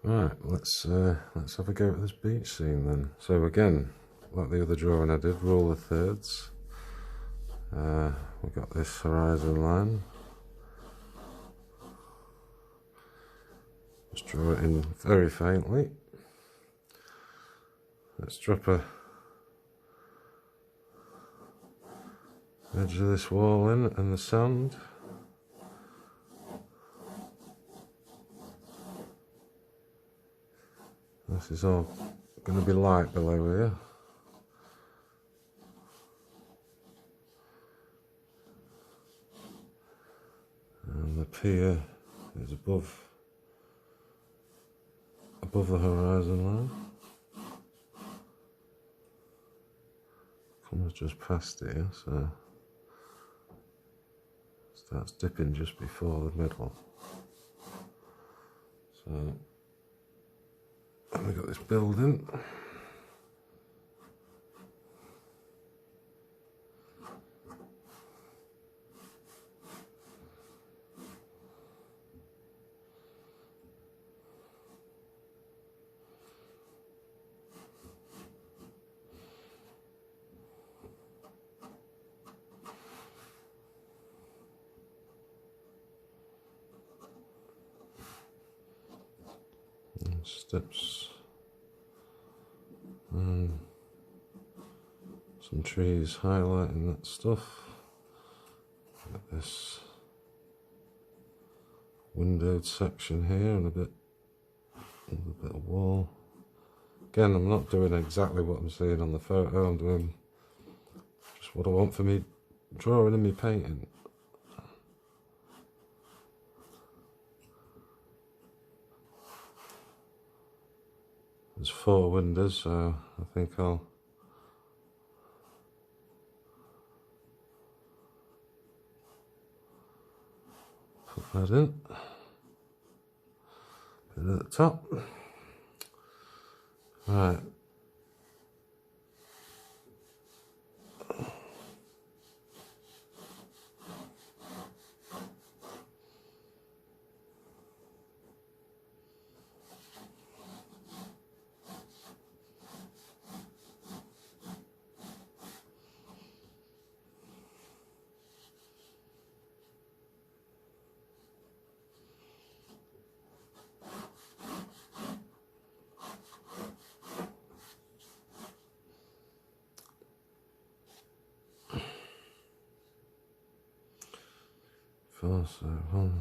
Right, let's have a go at this beach scene then. So again, like the other drawing I did, rule of thirds. We've got this horizon line. Just draw it in very faintly. Let's drop a edge of this wall in and the sand. This is all going to be light below here. And the pier is above the horizon line. Comes just past here, so starts dipping just before the middle. So, and we've got this building. Steps and some trees highlighting that stuff. Got this windowed section here and a bit of wall. Again, I'm not doing exactly what I'm seeing on the photo, I'm doing just what I want for me drawing and me painting. There's 4 windows, so I think I'll put that in. Put it at the top. Right. So one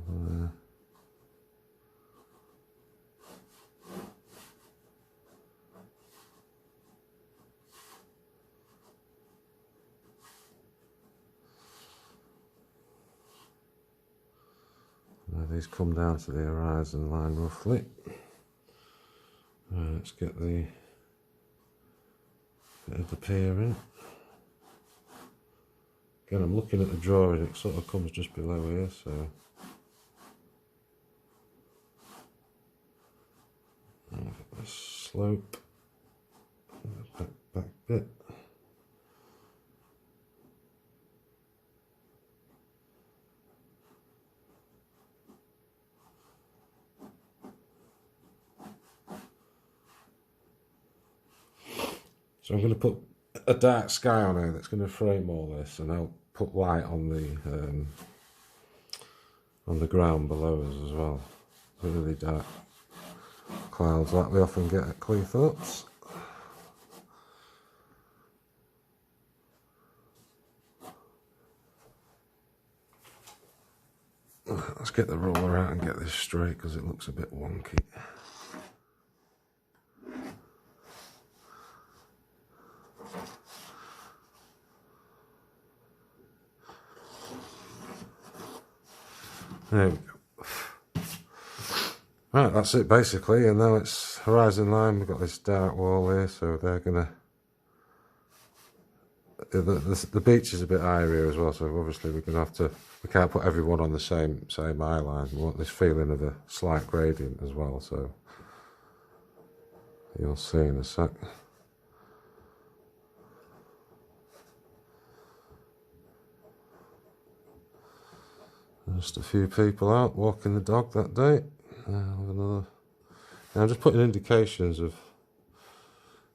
over there. Now these come down to the horizon line roughly. Right, let's get the bit of the pier in. Again, I'm looking at the drawing, it sort of comes just below here, so I've got this slope, back bit. So I'm going to put a dark sky on here that's going to frame all this, and I'll put light on the ground below us as well. Really dark clouds like we often get at Cleethorpes. Let's get the ruler out and get this straight because it looks a bit wonky. There we go. Right, that's it basically, and now it's horizon line. We've got this dark wall here, so they're gonna. The beach is a bit higher here as well, so obviously we're gonna have to. We can't put everyone on the same eye line. We want this feeling of a slight gradient as well, so you'll see in a sec. Just a few people out walking the dog that day. Another. Now I'm just putting indications of.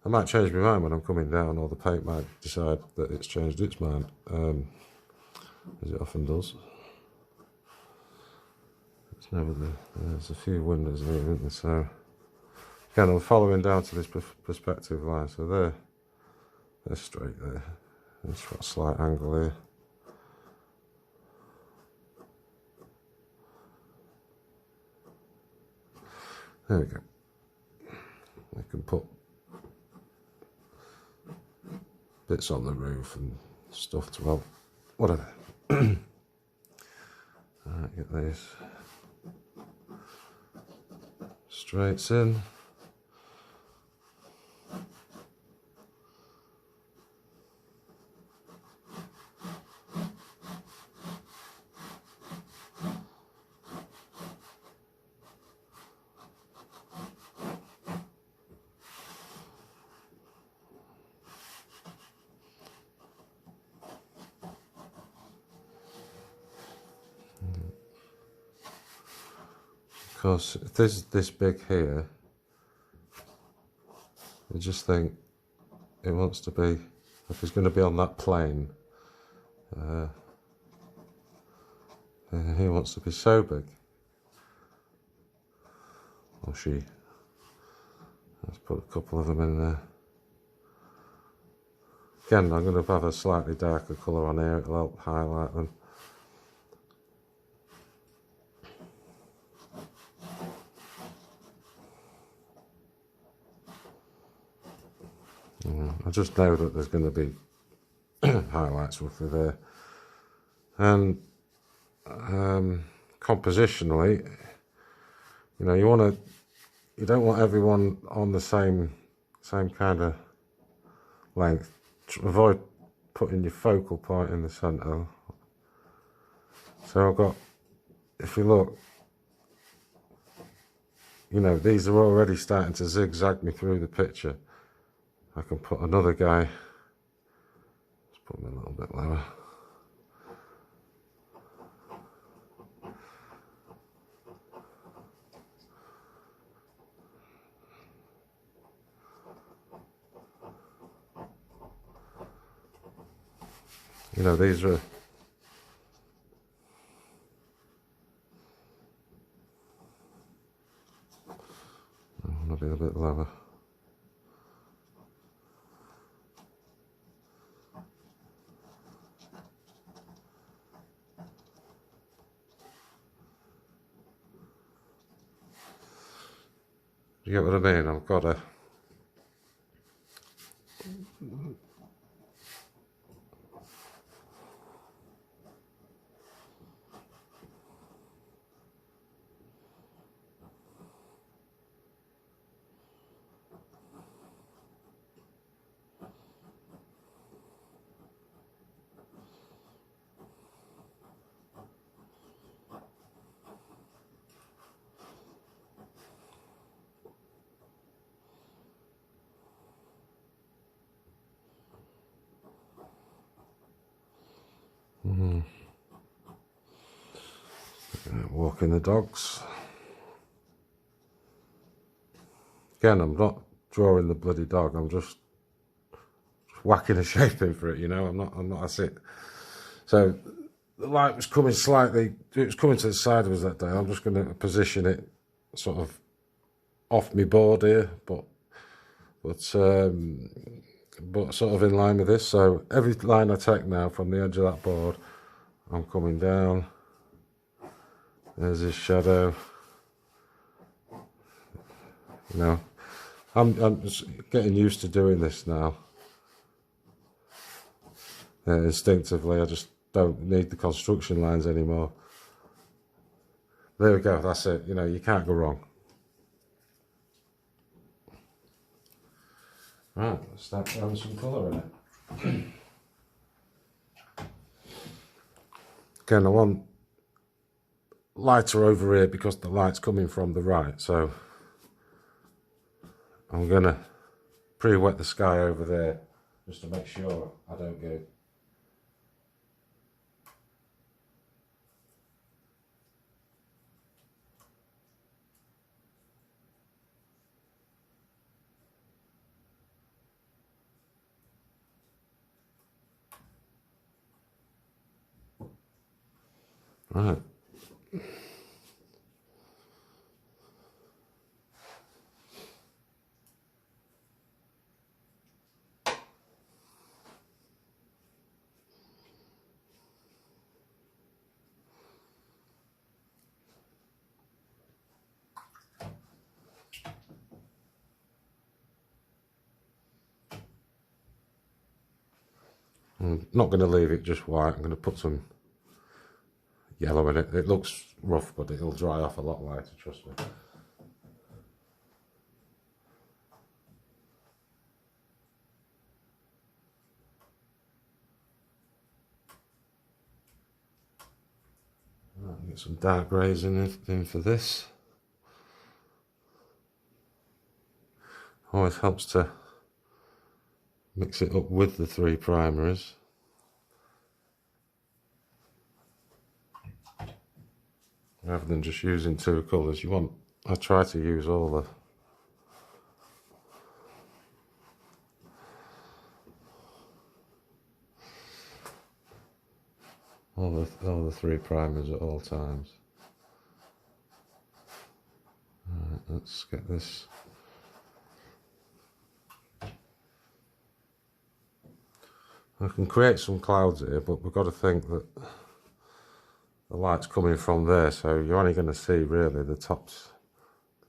I might change my mind when I'm coming down, or the paint might decide that it's changed its mind, as it often does. It's never there's a few windows here, isn't there? So again, I'm following down to this perspective line. So they're straight there. It's got a slight angle here. There we go. I can put bits on the roof and stuff to, well, whatever. Alright, get these straights in. Because if this is this big here, I just think it wants to be, if it's going to be on that plane, he wants to be so big. Or she. Let's put a couple of them in there. Again, I'm going to have a slightly darker colour on here, it'll help highlight them. I just know that there's going to be highlights roughly there. And compositionally, you know, you don't want everyone on the same kind of length. Avoid putting your focal point in the centre. So I've got, if you look, you know, these are already starting to zigzag me through the picture. I can put another guy, let's put him a little bit lower. You know, these are, I want to be a bit lower. You get what I mean? I've got to walking the dogs. Again, I'm not drawing the bloody dog. I'm just whacking a shape in for it. You know, I'm not. That's it. So the light was coming slightly. It was coming to the side of us that day. I'm just going to position it sort of off my board here, but sort of in line with this. So every line I take now from the edge of that board, I'm coming down. There's his shadow. You know, I'm just getting used to doing this now. Instinctively, I just don't need the construction lines anymore. There we go, that's it. You know, you can't go wrong. Right, let's start throwing some colour in it. Again, I want lighter over here because the light's coming from the right, so I'm gonna pre-wet the sky over there just to make sure I don't go Right. I'm not going to leave it just white. I'm going to put some yellow in it. It looks rough, but it'll dry off a lot lighter, trust me. Right, get some dark greys in for this. Always helps to mix it up with the 3 primaries. Rather than just using 2 colours, I try to use all the 3 primers at all times. Right, let's get this. I can create some clouds here, but we've got to think that the light's coming from there, so you're only going to see really the tops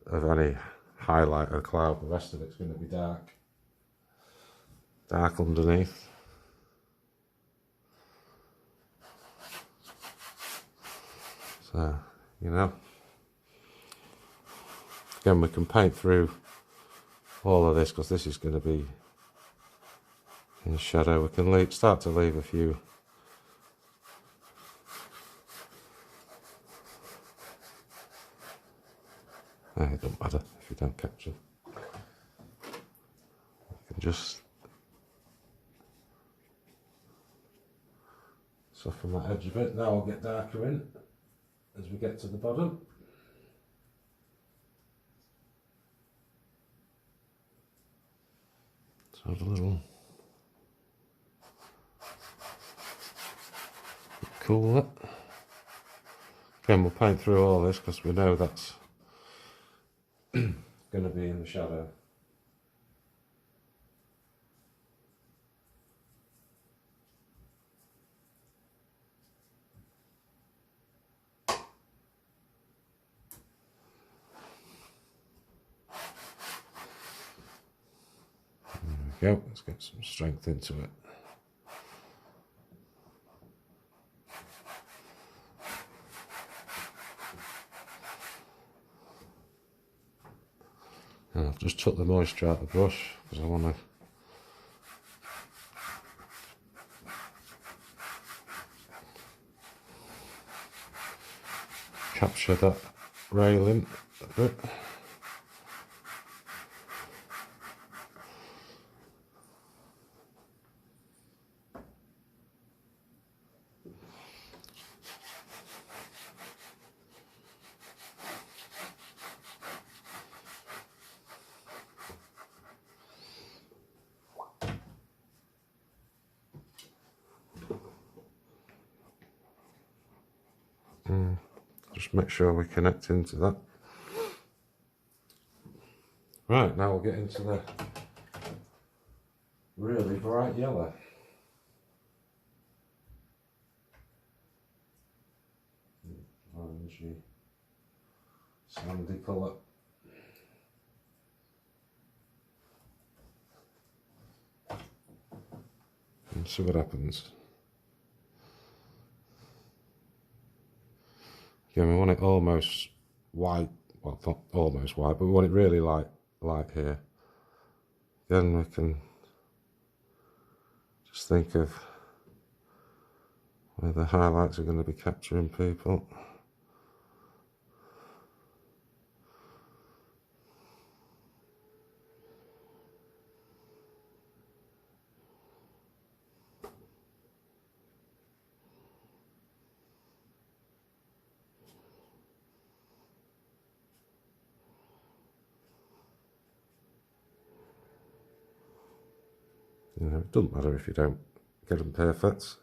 of any highlight of a cloud. The rest of it's going to be dark underneath. So, you know, again, we can paint through all of this because this is going to be in shadow. We can start to leave a few it doesn't matter if you don't capture. You can just soften that edge a bit. Now I'll get darker in as we get to the bottom. So have a little cooler. Again, we'll paint through all this because we know that's going to be in the shadow. There we go, let's get some strength into it. And I've just took the moisture out of the brush because I want to capture that railing a bit. Just make sure we connect into that. Right, now we'll get into the really bright yellow. Orangey, sandy colour. And see what happens. Again, we want it almost white, well, not almost white, but we want it really light here. Then we can just think of where the highlights are going to be capturing people. You know, it doesn't matter if you don't get them perfect.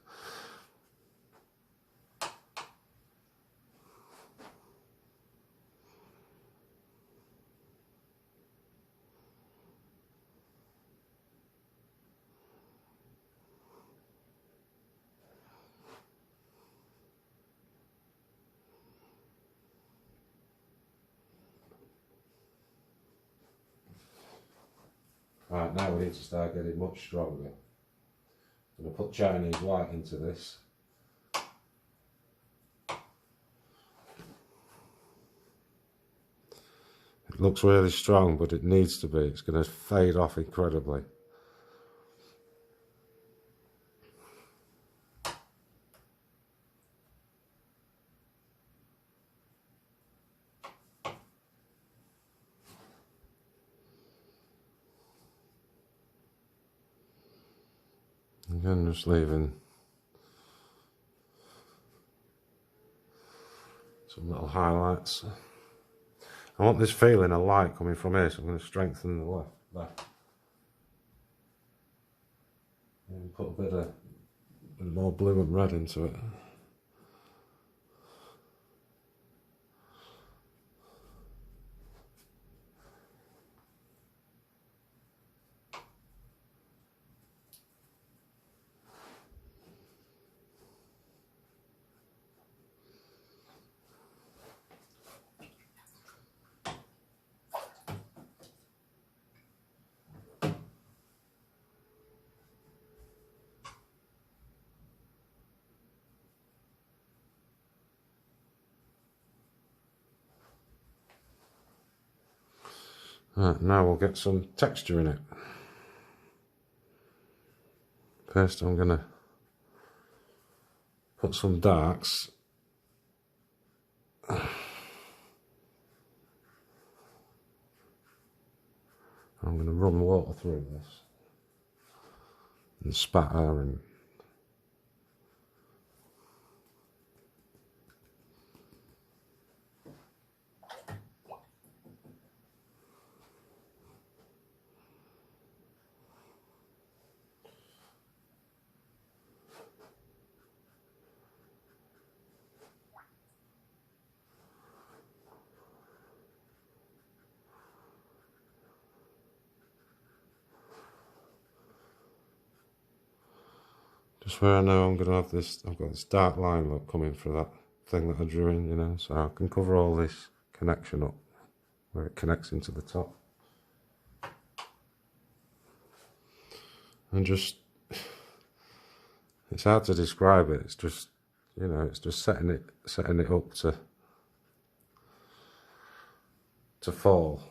Right, now we need to start getting much stronger. I'm going to put Chinese white into this. It looks really strong, but it needs to be. It's going to fade off incredibly. Again, just leaving some little highlights. I want this feeling of light coming from here, so I'm going to strengthen the left back. And put a bit more blue and red into it. Right, now we'll get some texture in it. First I'm going to put some darks. I'm going to run water through this and spatter and just where I know I'm going to have this, I've got this dark line look coming through that thing that I drew in, you know, so I can cover all this connection up where it connects into the top. And just, it's hard to describe it, it's just, you know, it's just setting it up to fall.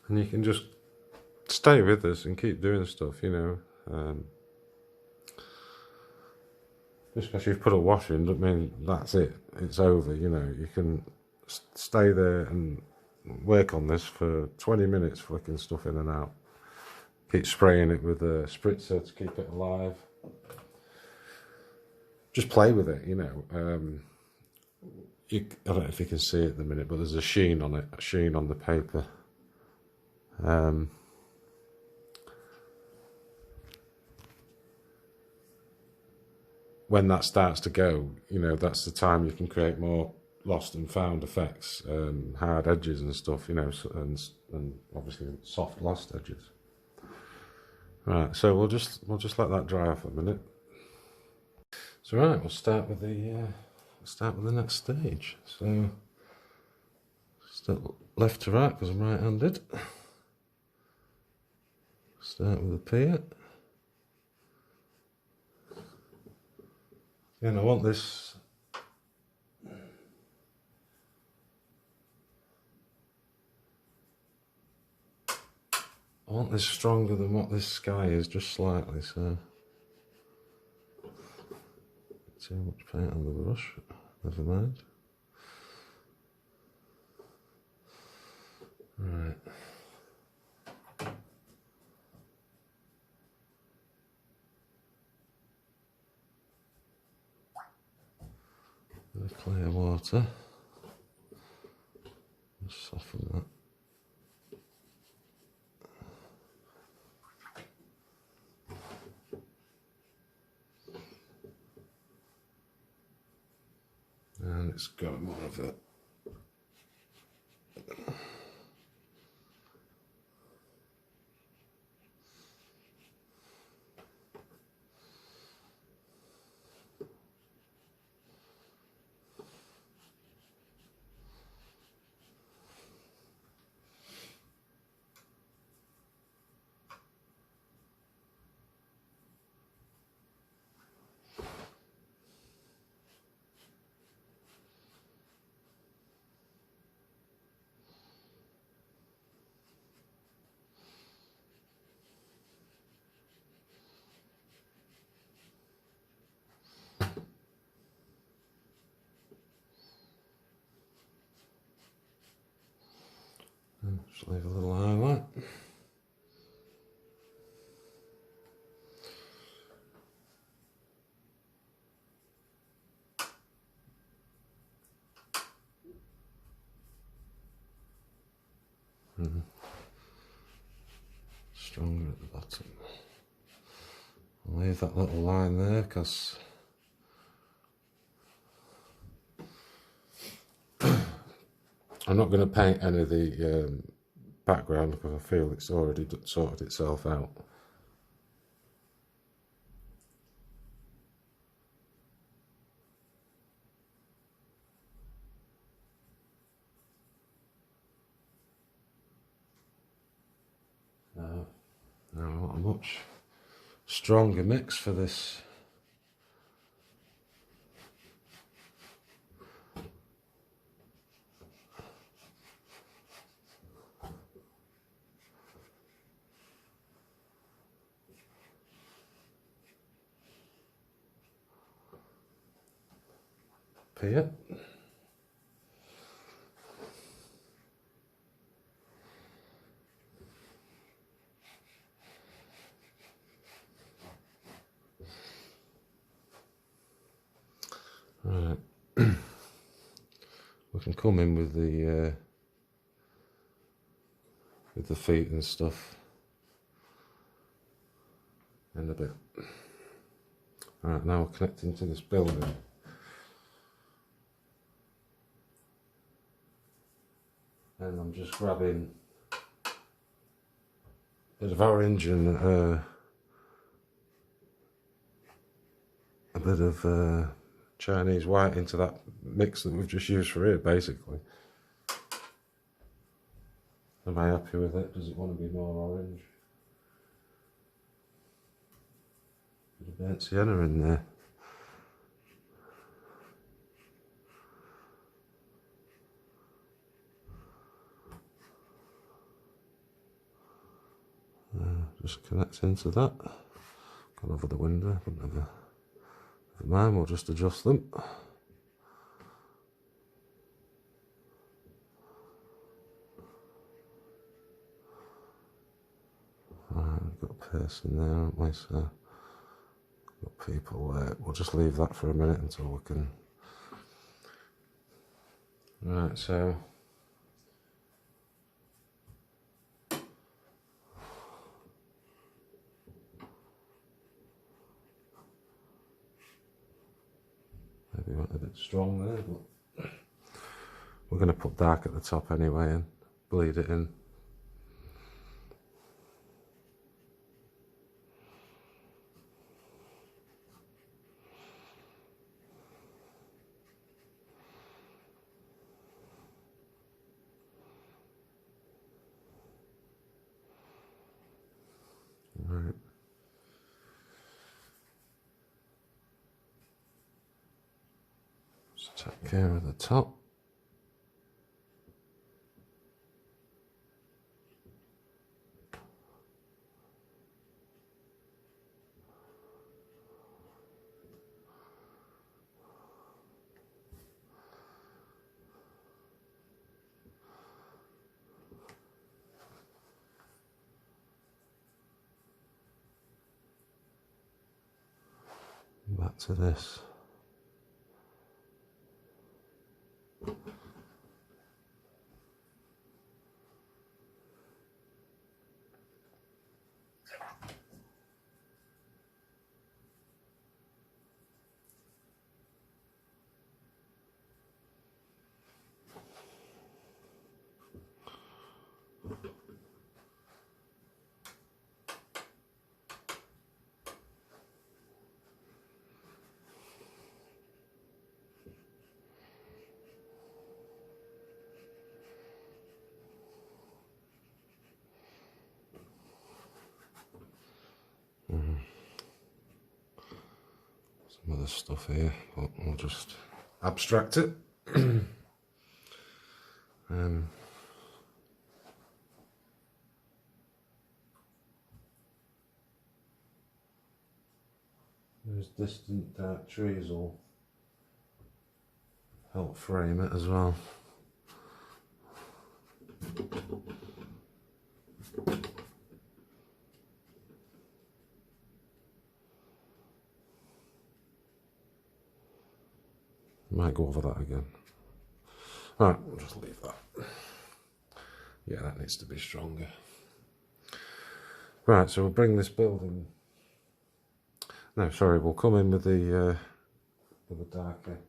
And you can just stay with us and keep doing stuff, you know. Just because you've put a wash in doesn't mean that's it, it's over, you know. You can stay there and work on this for 20 minutes, flicking stuff in and out. Keep spraying it with a spritzer to keep it alive. Just play with it, you know. I don't know if you can see it at the minute, but there's a sheen on it, a sheen on the paper. When that starts to go, you know, that's the time you can create more lost and found effects, hard edges and stuff, you know, and obviously soft lost edges. Right, so we'll just let that dry for a minute. So right, we'll start with the next stage. So start left to right because I'm right-handed. Start with the pier. Again, I want this stronger than what this sky is, just slightly, so too much paint on the brush, never mind. Right. The clear water, just soften that. And it's got more of it. And just leave a little highlight. Stronger at the bottom. I'll leave that little line there because I'm not going to paint any of the background because I feel it's already sorted itself out. Now I want a much stronger mix for this. Pier. Right. We can come in with the feet and stuff in a bit. Right, now we're connecting to this building. And I'm just grabbing a bit of orange and a bit of Chinese white into that mix that we've just used for here, basically. Am I happy with it? Does it want to be more orange? Bit of burnt sienna in there. Just connect into that. Gone over the window, but never mind, we'll just adjust them. We've got a person there, haven't we? So, got people there. We'll just leave that for a minute until we can. Right, so. Maybe went a bit strong there, but we're going to put dark at the top anyway and bleed it in. Just take care of the top. Back to this. Some other stuff here, but we'll just abstract it. Those distant dark trees will help frame it as well. Might go over that again. Alright, we'll just leave that. Yeah, that needs to be stronger. Right, so we'll bring this building. No, sorry, we'll come in with the darker.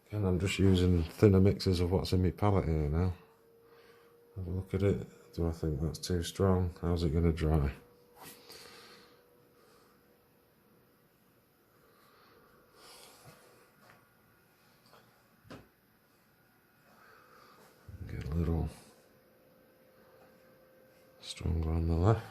Again, I'm just using thinner mixes of what's in my palette here now. Have a look at it. Do I think that's too strong? How's it going to dry? Get a little stronger on the left.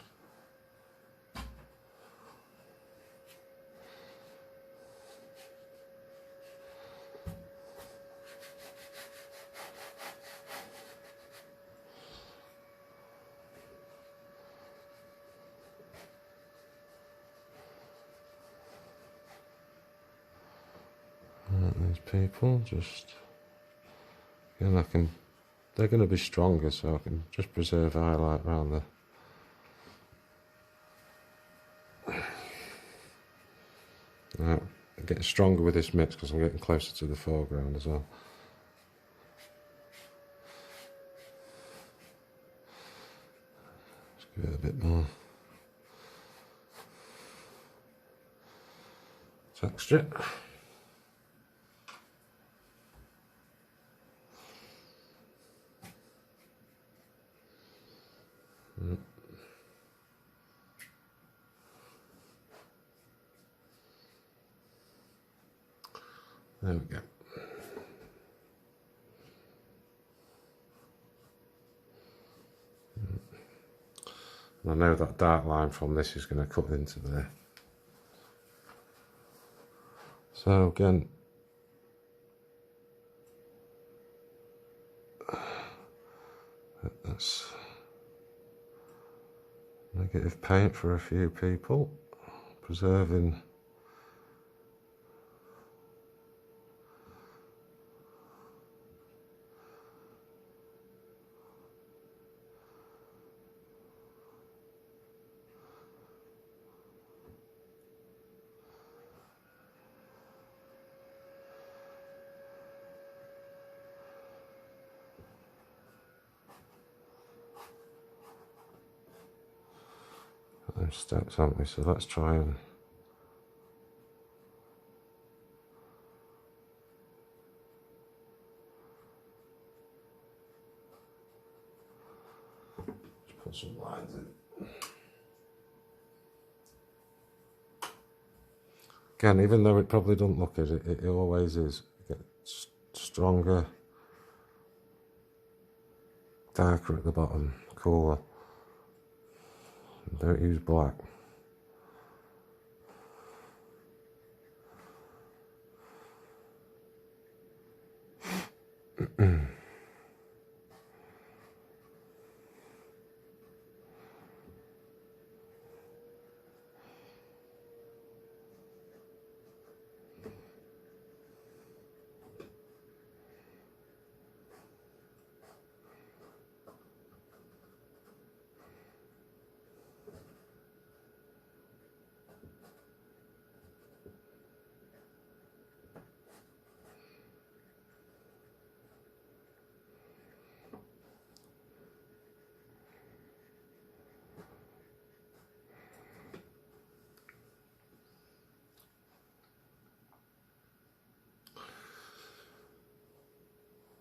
These people, just again, they're going to be stronger, so I can just preserve highlight around the I'm getting stronger with this mix because I'm getting closer to the foreground as well. Just give it a bit more texture. There we go. And I know that dark line from this is going to cut into there. So again, that's negative paint for a few people, preserving those steps, haven't we? So let's try and just put some lines in. Again, even though it probably doesn't look it, it always is. It gets stronger, darker at the bottom, cooler. Don't use black.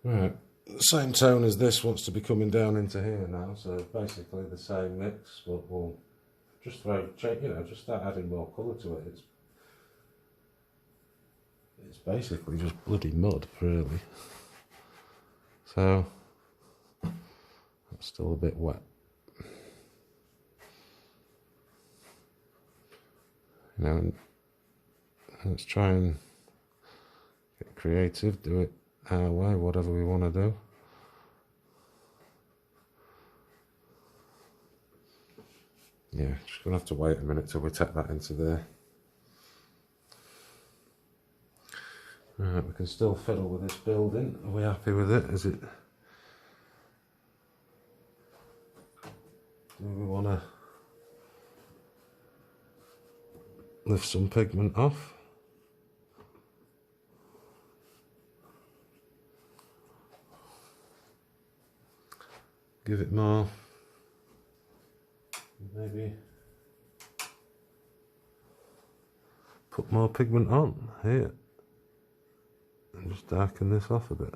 Right, the same tone as this wants to be coming down into here now, so basically the same mix, but we'll just just start adding more colour to it. It's basically just bloody mud, really. So that's still a bit wet. Let's try and get creative, do it our way, whatever we want to do. Yeah, just gonna have to wait a minute till we take that into there. Right, we can still fiddle with this building. Are we happy with it? Is it? Do we want to lift some pigment off? Give it more. Maybe put more pigment on here and just darken this off a bit.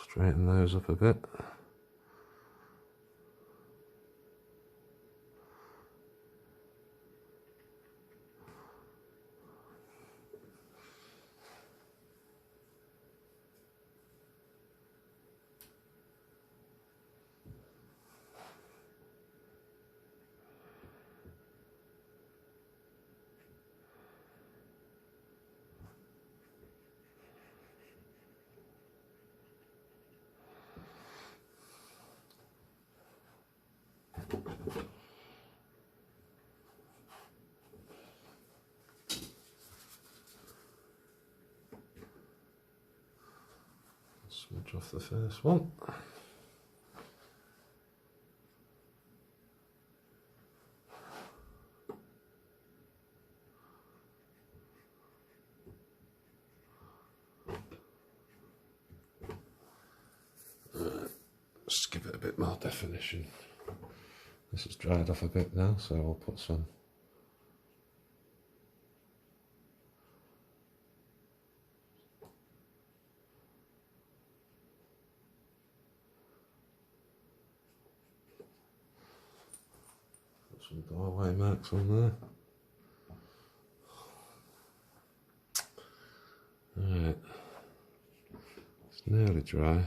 Straighten those up a bit. Smudge off the first one. Just give it a bit more definition. This has dried off a bit now, so I'll put some doorway marks on there. Alright, it's nearly dry.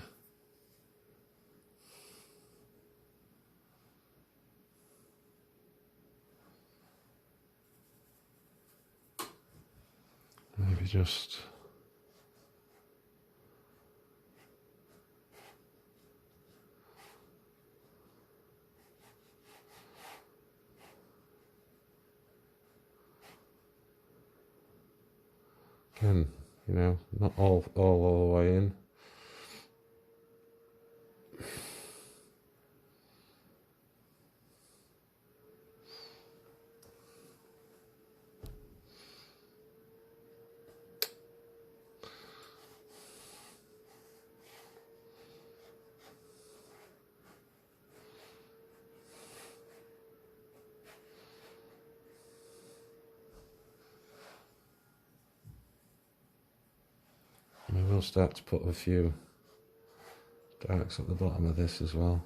Maybe just again, not all the way in. And we will start to put a few darks at the bottom of this as well.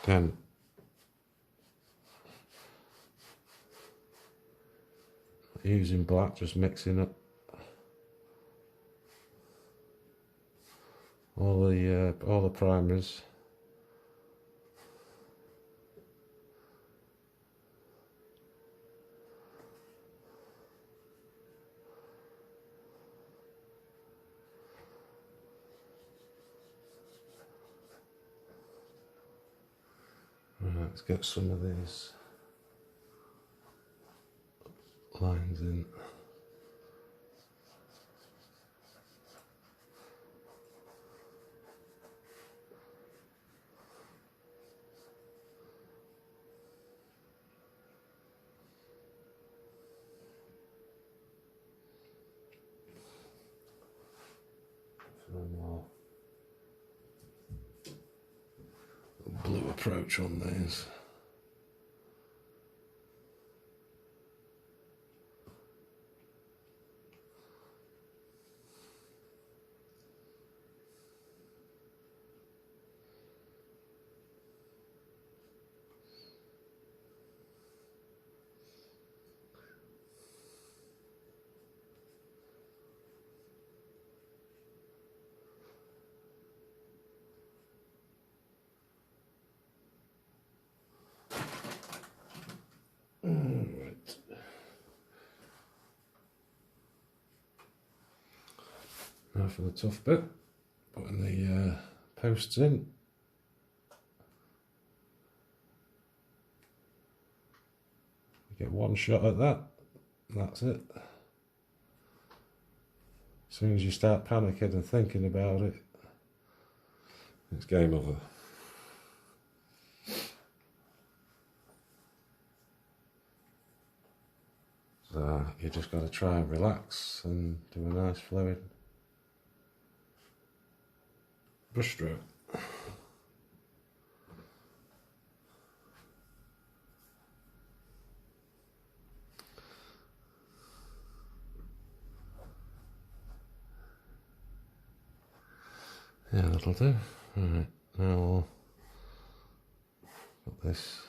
Again, using black, just mixing up all the primers. Right, let's get some of these lines in. More blue approach on these. Right. Now for the tough bit, putting the posts in. You get one shot at that, and that's it. As soon as you start panicking and thinking about it, it's game over. So you just got to try and relax and do a nice fluid brush stroke. Yeah, that'll do. Alright, now we'll put this.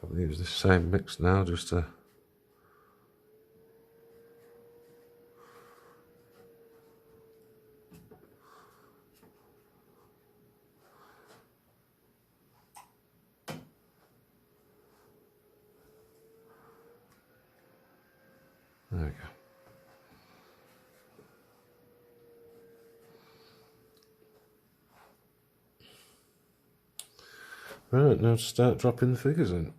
Probably use this same mix now just to there we go. Right, now to start dropping the figures in.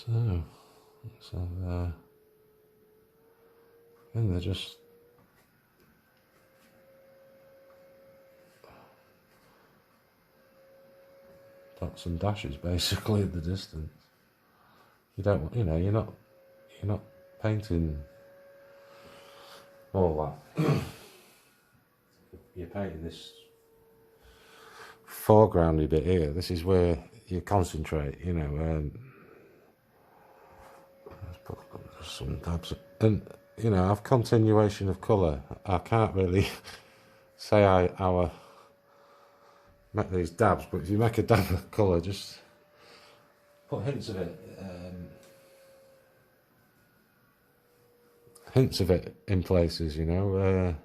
So, and they're just dots and dashes basically at the distance. You don't, you know, you're not painting all that. You're painting this foregroundy bit here. This is where you concentrate, you know. Let's put some dabs, and you know, have continuation of colour. I can't really say I make these dabs, but if you make a dab of colour, just put hints of it. Hints of it in places, you know.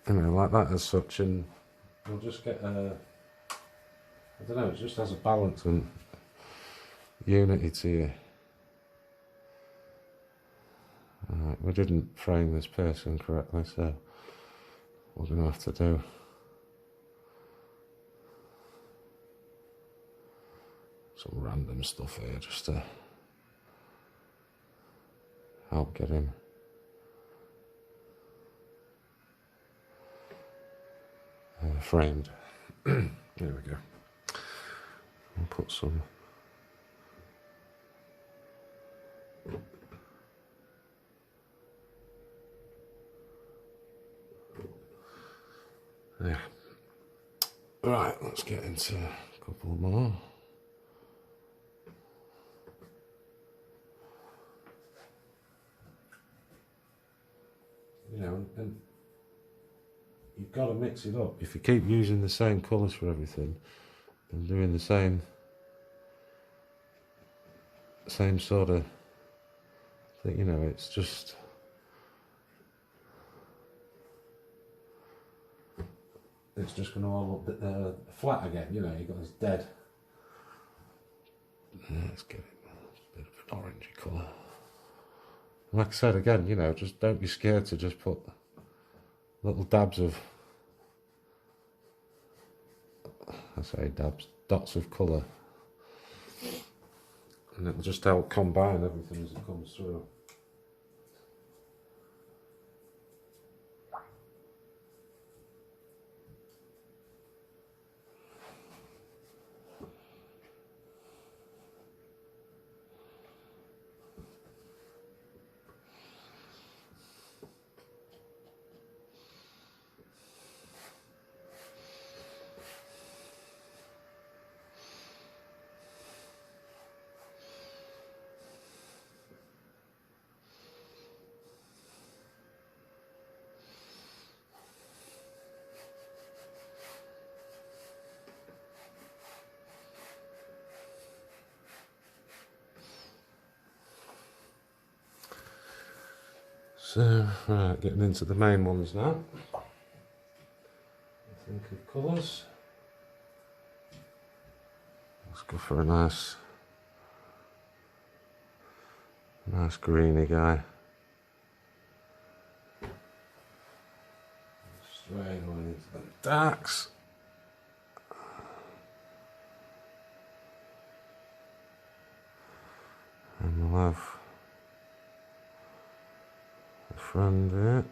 You know, like that as such, and we'll just get I don't know, it just has a balance and unity to you. We didn't frame this person correctly, so we're going to have to do some random stuff here just to help get him framed. There we go. I'll put some yeah. Right, let's get into a couple more. You know, and you've got to mix it up. If you keep using the same colours for everything and doing the same sort of thing, you know, it's just going to all look flat again. You know, you've got this dead. Let's get it a bit of an orangey colour. Like I said again, you know, just don't be scared to just put little dabs of, I say dabs, dots of colour, and it'll just help combine everything as it comes through. So, right, getting into the main ones now. I think of colours. Let's go for a nice greeny guy. Straight away into the darks. And we'll have a friend there.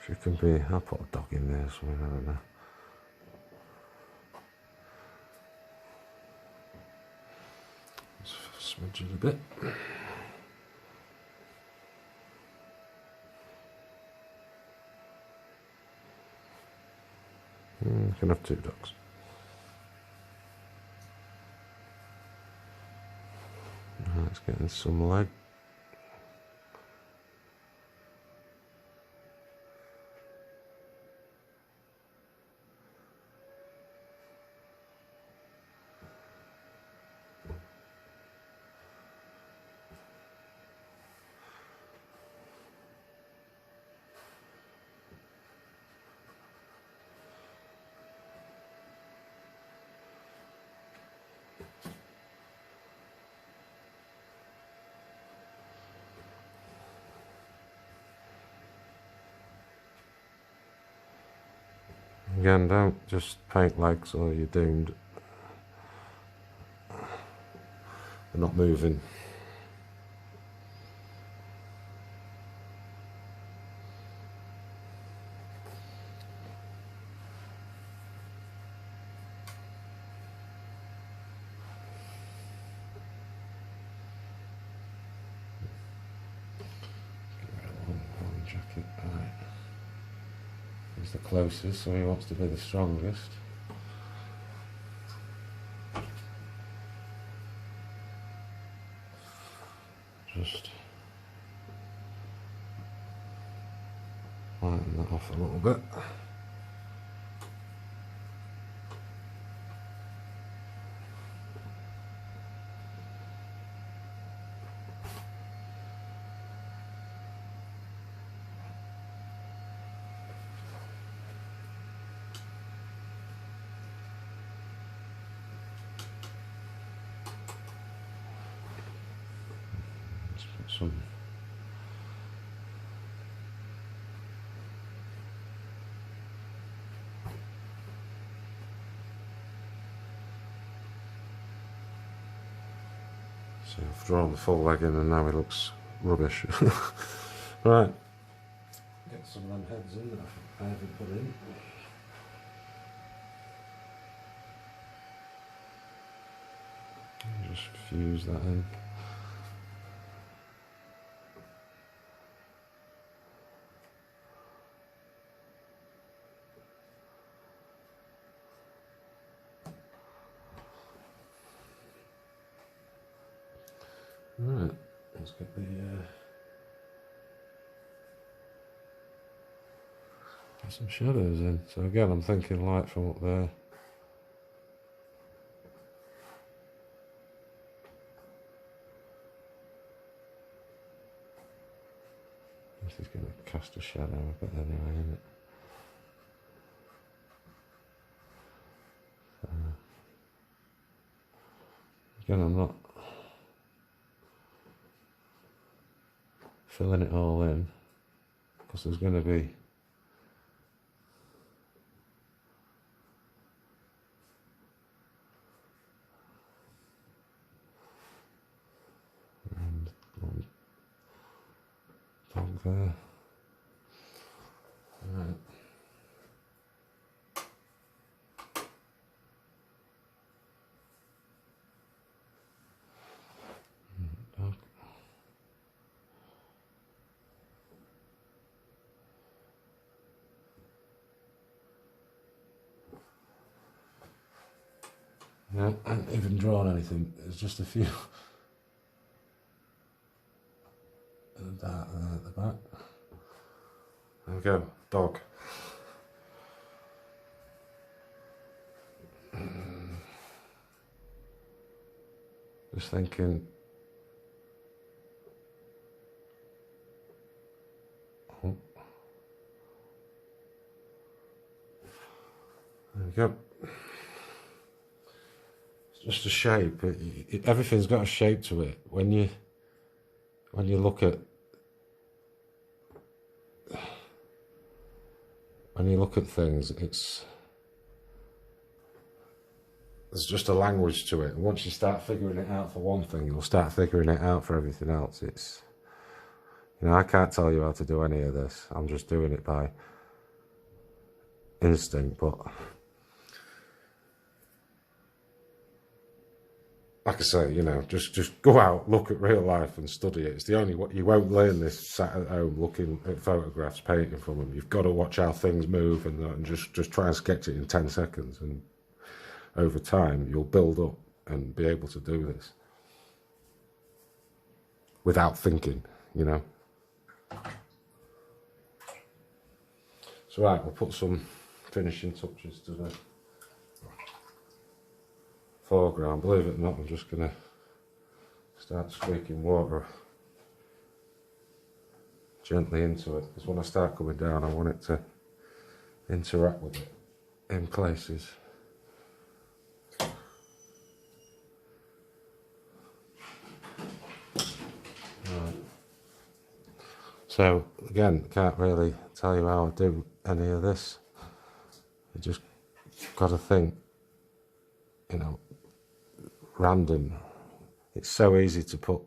She can be, I'll put a dog in there or something, I don't know. Let's smudge it a bit. You can have two dogs. Let's get in some leg. Again, don't just paint legs or you're doomed. They're not moving. Jacket, right. He's the closest, so he wants to be the strongest. Just lighten that off a little bit. Some So I've drawn the full leg in and now he looks rubbish. Right, get some of them heads in that I haven't put in. And just fuse that in. Right, let's get the get some shadows in. So again, I'm thinking light from up there. This is going to cast a shadow a bit anyway, isn't it? So, again, I'm not filling it all in because there's going to be one dog there. Right. Dog. Yeah, I haven't even drawn anything. There's just a few of that at the back. There we go, dog. Just thinking. Oh. There we go. It's just a shape. Everything's got a shape to it. When you look at things, there's just a language to it. And once you start figuring it out for one thing, you'll start figuring it out for everything else. It's, you know, I can't tell you how to do any of this. I'm just doing it by instinct. But like I say, you know, just go out, look at real life and study it. It's the only way. You won't learn this sat at home looking at photographs, painting from them. You've got to watch how things move and just try and sketch it in 10 seconds. And over time, you'll build up and be able to do this without thinking, you know. So right, we'll put some finishing touches to the foreground. Believe it or not, I'm just going to start streaking water gently into it, because when I start coming down, I want it to interact with it in places. Right. So again, can't really tell you how I do any of this. You just got to think, you know, random. It's so easy to put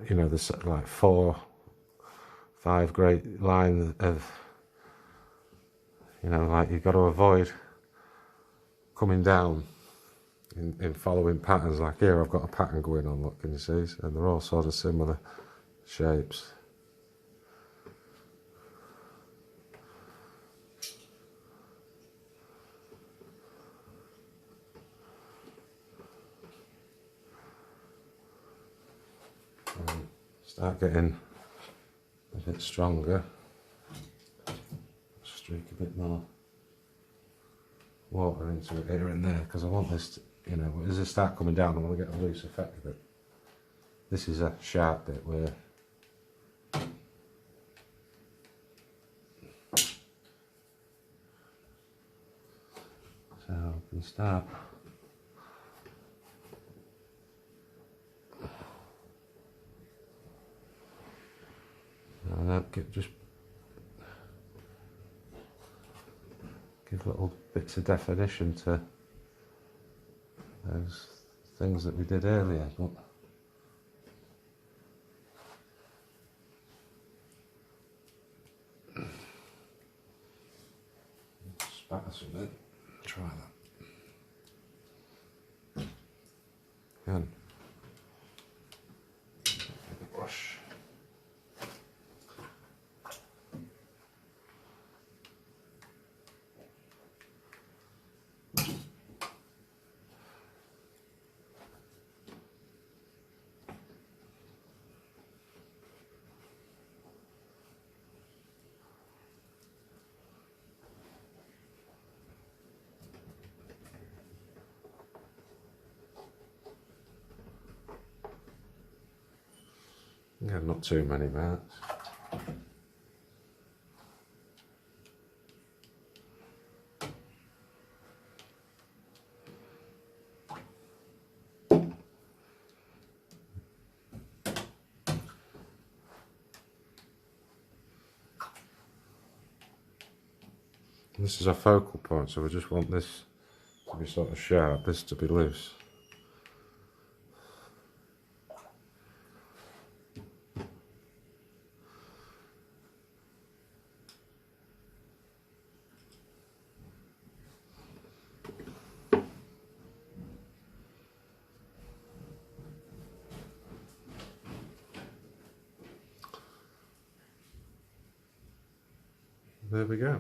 you know, there's like 4, 5 great lines of, you know, like you've got to avoid coming down in following patterns. Like here I've got a pattern going on, look, can you see? And they're all sort of similar shapes. Start getting a bit stronger, streak a bit more water into it here and there, because I want this to, you know, as I start coming down I want to get a loose effect of it. This is a sharp bit where so I can start just give little bits of definition to those things that we did earlier. But spatter something. Try that. Again. Brush. Yeah, not too many marks. This is a focal point, so we just want this to be sort of sharp, this to be loose. There we go.